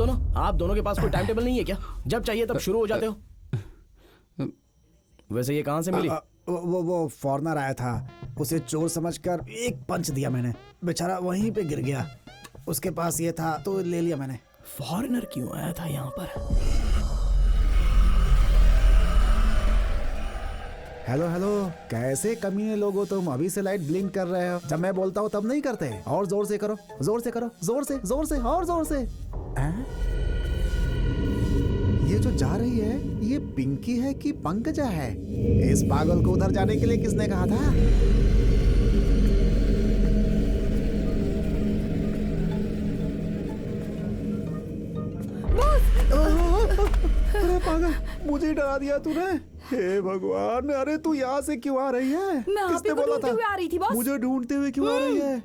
आप दोनों के पास कोई टाइम टेबल नहीं है क्या? जब चाहिए तब शुरू हो जाते हो। वैसे ये कहाँ से मिली? वो फॉरनर आया था, उसे चोर समझकर एक पंच दिया मैंने, बेचारा वहीं पे गिर गया। उसके पास ये था तो ले लिया मैंने। फॉरेनर क्यों आया था यहाँ पर? हेलो हेलो, कैसे कमीने लोग हो तुम? अभी से लाइट ब्लिंक कर रहे हो, जब मैं बोलता हूँ तब नहीं करते। और जोर से करो, जोर से करो, जोर से जोर से और जोर से। ये जो जा रही है ये पिंकी है कि पंकजा है? इस पागल को उधर जाने के लिए किसने कहा था? अरे पागल, मुझे डरा दिया तूने। हे भगवान, अरे तू यहाँ से क्यों आ रही है? किसने बोला था? आ रही थी बॉस। मुझे ढूंढते हुए क्यों आ रही है?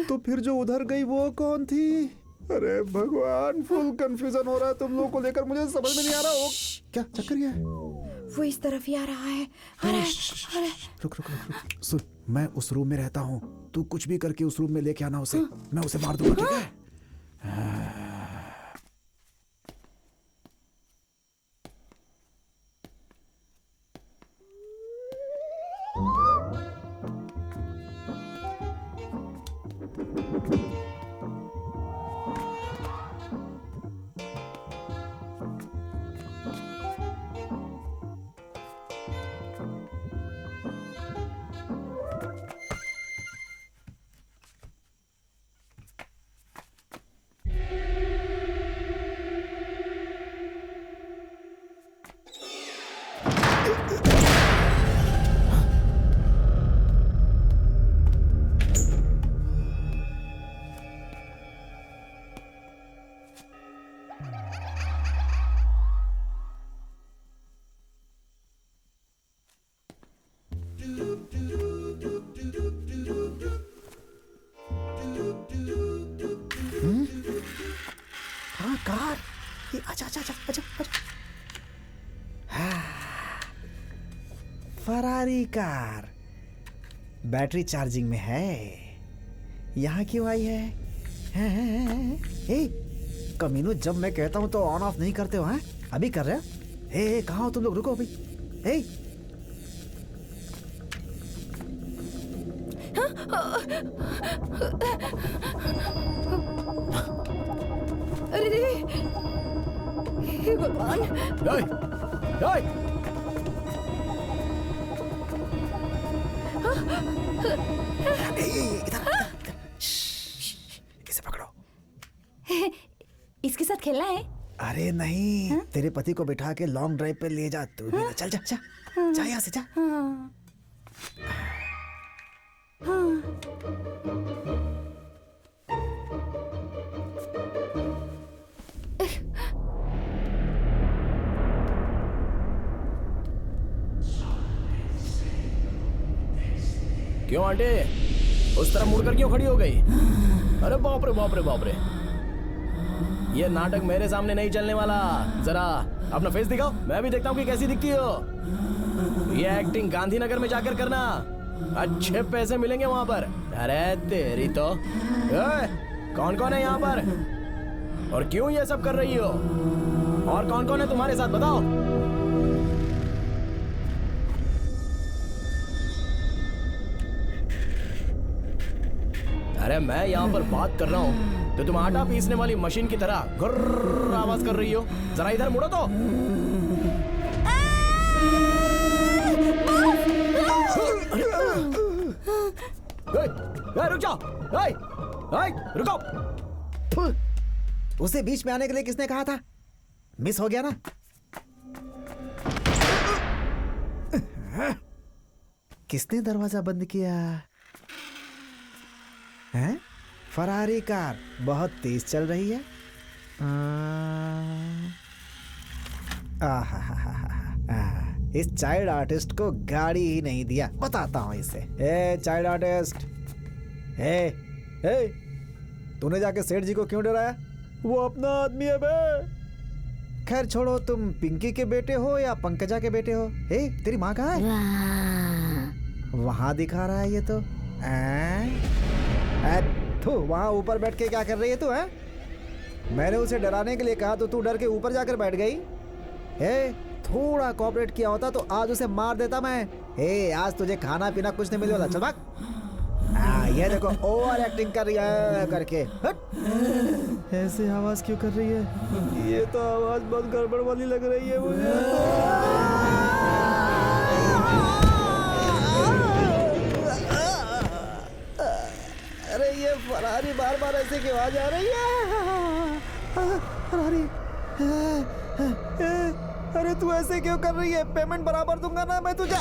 तो फिर जो उधर गई वो कौन थी? अरे भगवान, फुल कंफ्यूजन हो रहा है तुम लोगों को लेकर, मुझे समझ में नहीं आ रहा। वो क्या चक्कर गया? वो इस तरफ ही आ रहा है। अरे रुक रुक रुक रुक, सुन, मैं उस रूम में रहता हूँ, तू कुछ भी करके उस रूम में लेके आना उसे। मैं उसे मार दूंगा, ठीक है? कार, अच्छा अच्छा अच्छा अच्छा अच्छा, फरारी कार बैटरी चार्जिंग में है। यहाँ क्यों आई है? कमीनू, जब मैं कहता हूँ तो ऑन ऑफ नहीं करते हो? हैं अभी कर रहे हो? कहाँ हो तुम लोग? रुको अभी। अरे हे भगवान। इसे पकड़ो। इसके साथ खेलना है? अरे नहीं, तेरे पति को बिठा के लॉन्ग ड्राइव पे ले जा। तू भी चल जा, जा यहाँ से जा। क्यों आंटी, उस तरफ मुड़कर क्यों खड़ी हो गई? अरे बाप रे बाप रे बाप रे, ये नाटक मेरे सामने नहीं चलने वाला। जरा अपना फेस दिखाओ, मैं भी देखता हूँ कि कैसी दिखती हो। ये एक्टिंग गांधीनगर में जाकर करना, अच्छे पैसे मिलेंगे वहां पर। अरे तेरी तो। कौन कौन है यहाँ पर और क्यों ये सब कर रही हो? और कौन कौन है तुम्हारे साथ, बताओ। अरे मैं यहाँ पर बात कर रहा हूँ तो तुम आटा पीसने वाली मशीन की तरह गुर्र आवाज कर रही हो। जरा इधर मुड़ो तो। रुक जाओ, रुको। उसे बीच में आने के लिए किसने कहा था? मिस हो गया ना? किसने दरवाजा बंद किया? हैं? फरारी कार बहुत तेज चल रही है। इस चाइल्ड आर्टिस्ट को गाड़ी ही नहीं दिया, बताता हूँ इसे। चाइल्ड आर्टिस्ट, तूने जाके सेठ जी को क्यों डराया? वो अपना आदमी है बे। खैर छोड़ो, तुम पिंकी के बेटे हो या पंकजा के बेटे हो? तेरी माँ कहाँ है? वहां दिखा रहा है ये तो। वहां ऊपर बैठ के क्या कर रही है तू? मैंने उसे डराने के लिए कहा तो तू डर के ऊपर जाकर बैठ गई। हे, थोड़ा कोऑपरेट किया होता तो आज उसे मार देता मैं। हे, आज तुझे खाना पीना कुछ नहीं मिलने वाला, चल भाग। ये देखो ओवर एक्टिंग कर रही है करके। हट। ऐसे आवाज क्यों कर रही है? ये तो आवाज बहुत गड़बड़ वाली लग रही है मुझे। अरे ये फरारी बार बार ऐसे क्यों आवाज आ रही है? फरारी, अरे तू ऐसे क्यों कर रही है? पेमेंट बराबर दूंगा ना मैं तुझे।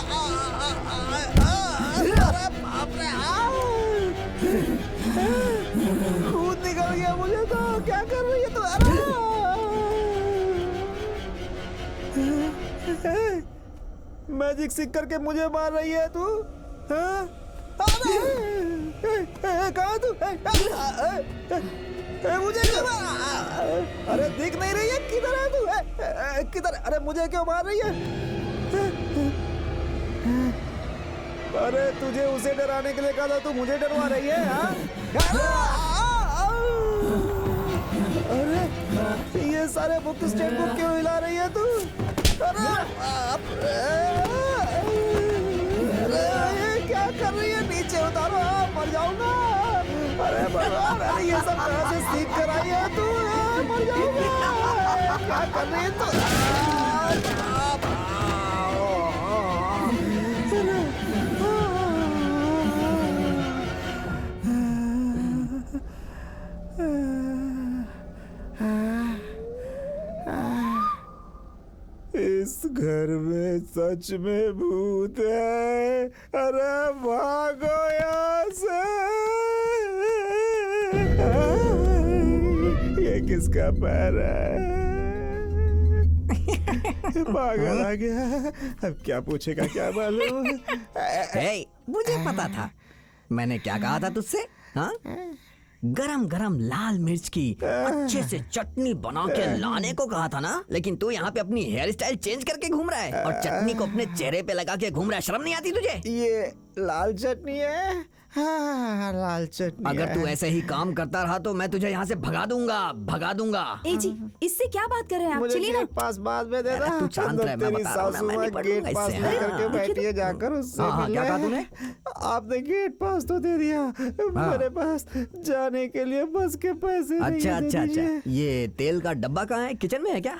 अरे बाप रे, खून निकल गया मुझे तो। क्या कर रही है तू? अरे मैजिक सीख करके मुझे मार रही है तू? कहाँ तू? मुझे क्यों? अरे दिख नहीं रही है, किधर है तू? किधर? अरे मुझे क्यों मार रही है? अरे तुझे उसे डराने के लिए कहा था, तू मुझे डरवा रही है? अरे ये सारे बुक स्टेट बुक क्यों हिला रही है तू? अरे ये क्या कर रही है? नीचे उतारो, मर जाऊंगा। अरे भगवान, अरे ये सब कहाँ से सीख कर आई है तू? मर जाऊंगा। क्या कर रही है तू? इस घर में सच में भूत है। अरे भागो यहाँ से। ये किसका पैर है? पागल आ गया। अब क्या पूछेगा, क्या मालूम? हे, मुझे पता था। मैंने क्या कहा था तुझसे? हाँ, गरम गरम लाल मिर्च की अच्छे से चटनी बना के लाने को कहा था ना। लेकिन तू यहाँ पे अपनी हेयर स्टाइल चेंज करके घूम रहा है और चटनी को अपने चेहरे पे लगा के घूम रहा है। शर्म नहीं आती तुझे? ये लाल चटनी है। हाँ, लाल चटनी अगर तू ऐसे ही काम करता रहा तो मैं तुझे यहाँ से भगा दूंगा। ए जी, इससे क्या बात कर रहे हैं आप? मुझे चलिए ना। गेट पास बाद में दे अरे दो। तू शांत रह, मैं तेरी बता रहा हूँ ना, सासू मैं माँ निपट गेट लूंगा पास इससे। लेकर के हाँ, बैठी है, जाकर उससे हाँ, क्या कहा मिलने। तूने? आपने गेट पास तो दे दिया, मेरे पास जाने के लिए बस के पैसे नहीं अच्छा है, दे अच्छा अच्छा, दीजिए। ये तेल का डब्बा कहाँ है? किचन में है क्या?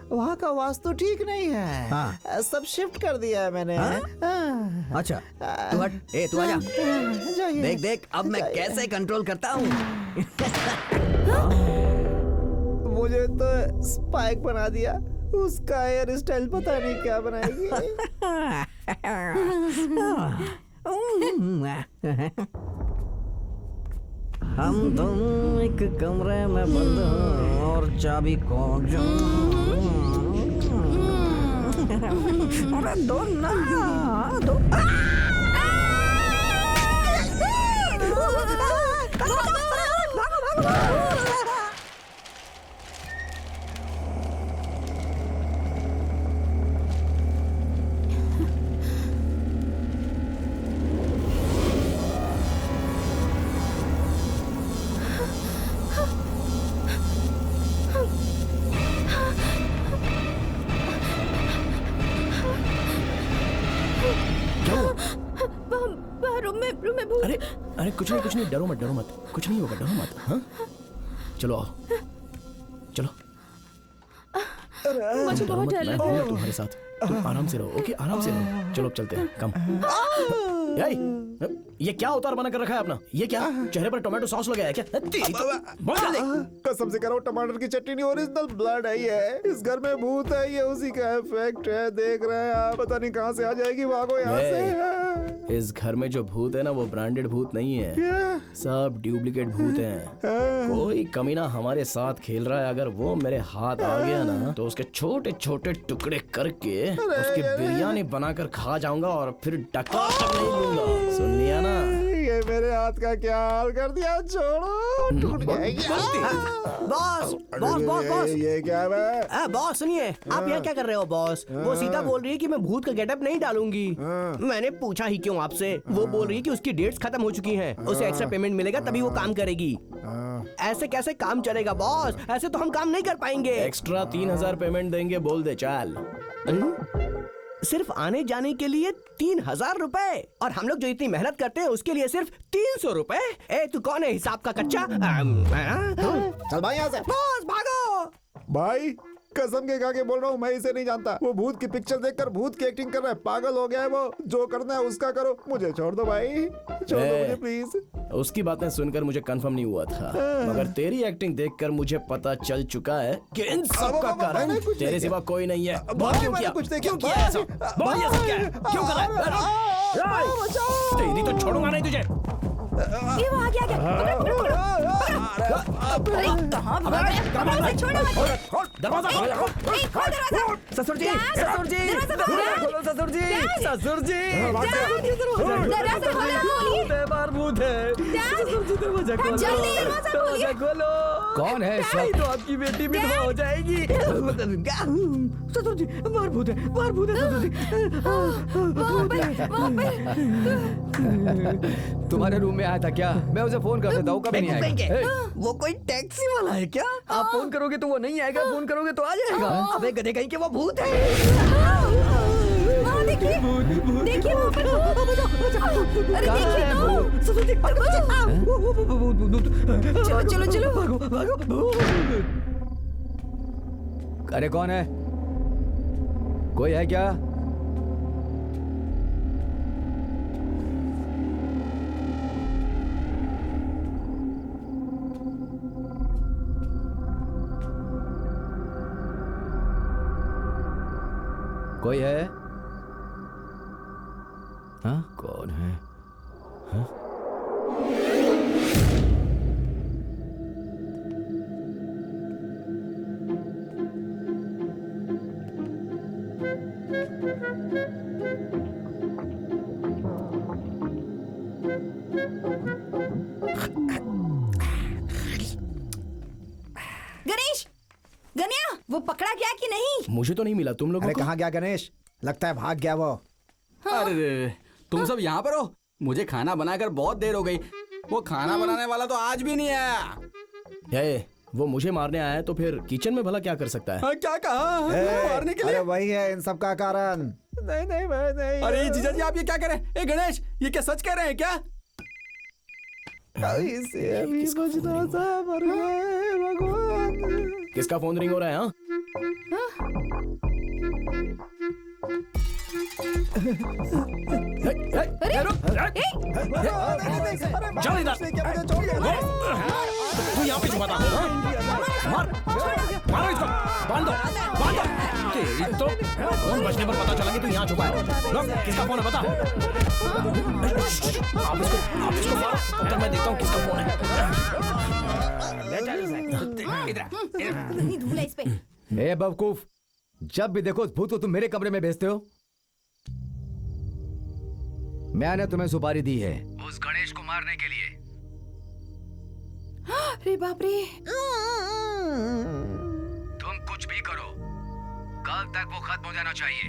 वहाँ का वास्तु ठीक नहीं है। हाँ। सब शिफ्ट कर दिया है मैंने। अच्छा तू हट, तू आजा। जाइए। देख अब मैं कैसे कंट्रोल करता हूँ। मुझे तो स्पाइक बना दिया। उसका हेयर स्टाइल पता नहीं क्या बनाएगी। हम दोनों एक कमरे में बंद हैं और चाबी खो अरे दो ना दो। रूम में भूत। अरे कुछ नहीं, डरो मत, कुछ नहीं होगा, डरो मत। हाँ, चलो आओ, चलो। मुझे बहुत डर मैं लग रहा हूँ है। तुम्हारे साथ, तुम आराम से रहो। ओके, आराम से रहो। चलो अब चलते हैं। कम। ये क्या अवतार बना कर रखा है अपना? ये क्या चेहरे पर टोमेटो सॉस लगाया है क्या? बोल जल्दी। कसम से कह रहा हूँ, टमाटर की चटनी ओरिजिनल ब्लड है ये। इस घर में भूत है, ये उसी का इफेक्ट है। देख रहे हैं आप, पता नहीं कहाँ से आ जाएगी। भागो यहाँ से। इस घर में जो भूत है ना, वो ब्रांडेड भूत नहीं है, सब डुप्लीकेट भूत हैं। कोई कमीना हमारे साथ खेल रहा है। अगर वो मेरे हाथ आ गया ना, तो उसके छोटे छोटे टुकड़े करके उसकी बिरयानी बनाकर खा जाऊंगा और फिर डका तक नहीं लूंगा। सुन लिया ना? ये मेरे हाथ का क्या हाल कर दिया, छोड़ो, टूट गया। बॉस बॉस बॉस बॉस ये क्या है? बॉस सुनिए, आप यहाँ क्या कर रहे हो बॉस? वो सीधा बोल रही है कि मैं भूत का गेटअप नहीं डालूंगी। मैंने पूछा ही क्यों आपसे? वो बोल रही है कि उसकी डेट्स खत्म हो चुकी हैं, उसे एक्स्ट्रा पेमेंट मिलेगा तभी वो काम करेगी। ऐसे कैसे काम चलेगा बॉस? ऐसे तो हम काम नहीं कर पाएंगे। एक्स्ट्रा 3000 पेमेंट देंगे, बोल दे चल। सिर्फ आने जाने के लिए 3000 रुपए, और हम लोग जो इतनी मेहनत करते हैं उसके लिए सिर्फ 300 रुपए। ए तू कौन है हिसाब का कच्चा? चल भाई यहाँ से। बॉस भागो। भाई कसम के खा के बोल रहा हूँ, मैं इसे नहीं जानता। वो भूत की पिक्चर देखकर भूत की एक्टिंग कर रहा है, पागल हो गया है वो। जो करना है उसका करो, मुझे छोड़ दो भाई, छोड़ दो मुझे प्लीज। उसकी बातें सुनकर मुझे कंफर्म नहीं हुआ था, मगर तेरी एक्टिंग देखकर मुझे पता चल चुका है कि इन सब का कारण तेरे सिवा कोई नहीं है। बोल क्यों किया? क्यों किया ऐसा? बोल ये सब क्या है? क्यों कर रहा है? तेरी तो छोड़ूंगा नहीं तुझे। ये वो आ गया, पकड़, पकड़, पकड़। अरे कहाँ भाग रहे हैं? पकड़ से छोड़ो मत। दरवाजा खोल। ए, खोल दरवाजा। ससुर जी, क्या? ससुर जी, दरवाजा खोलो। खोलो ससुर जी, क्या? ससुर जी, दरवाजा खोलो। भूत है, बाहर भूत है। ससुर जी दरवाजा खोलो, जल्दी दरवाजा खोलिए। दरवाजा खोलो। कौन है इस वक्त? तो आपकी बेटी विधवा हो जाएगी। ससुर जी, बाहर भूत है, बाहर भूत है ससुर जी। वहाँ पे। तुम्हारे रूम में आया था क्या? मैं उसे फोन कर देता हूँ, कभी नहीं आएगा। ए, वो कोई टैक्सी वाला है क्या? आप फोन करोगे तो वो नहीं आएगा, फोन करोगे तो आ जाएगा। अबे गधे कहीं के वो भूत है। वहाँ देखिए, देखिए वहाँ पर। अरे देखिए तो। ससुर जी, चलो चलो चलो। भागो भागो। अरे कौन है? कोई है क्या? कोई है? हाँ, कौन है? हाँ? गणेश, गन्या, वो पकड़ा गया कि नहीं? मुझे तो नहीं मिला, तुम लोगों अरे को? कहाँ गया गणेश? लगता है भाग गया वो। अरे तुम सब यहाँ पर हो? मुझे खाना बनाकर बहुत देर हो गई। वो खाना बनाने वाला तो आज भी नहीं आया। ए, वो मुझे मारने आया है तो फिर किचन में भला क्या कर सकता है? हाँ, क्या कहा? मारने के अरे लिए? वही है इन सब का कारण। नहीं नहीं मैं नहीं। अरे जीजा जी, आप ये क्या कर रहे हैं? ए गणेश, ये क्या सच कह रहे हैं क्या? इसे अभी बचना था, मर गए भगवान। किसका फोन रिंग हो रहा है? हाँ, चल इधर। तू यहाँ पे छुपा था? हाँ? मार, मारो इसको, बांध दो, बांध दो। तेरी तो फोन बजने पर पता चला कि तू यहाँ छुपा है। लो, किसका फोन है बता? आप इसको मारो, तब तक मैं देखता हूँ किसका फोन है। इतनी धूल है इस पे। ए बेवकूफ, जब भी देखो उस भूत को तुम मेरे कमरे में भेजते हो। मैंने तुम्हें सुपारी दी है उस गणेश को मारने के लिए। अरे बाप रे। तुम कुछ भी करो, कल तक वो खत्म हो जाना चाहिए।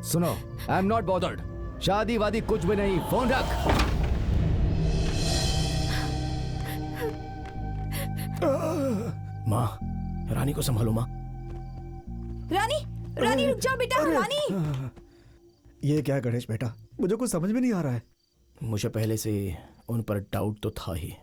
सुनो, आई एम नॉट बॉदर्ड। शादी वादी कुछ भी नहीं, फोन रख। माँ, रानी को संभालो माँ। रानी, रानी रुक जाओ बेटा, रानी। ये क्या गणेश बेटा, मुझे कुछ समझ में नहीं आ रहा है। मुझे पहले से उन पर डाउट तो था ही।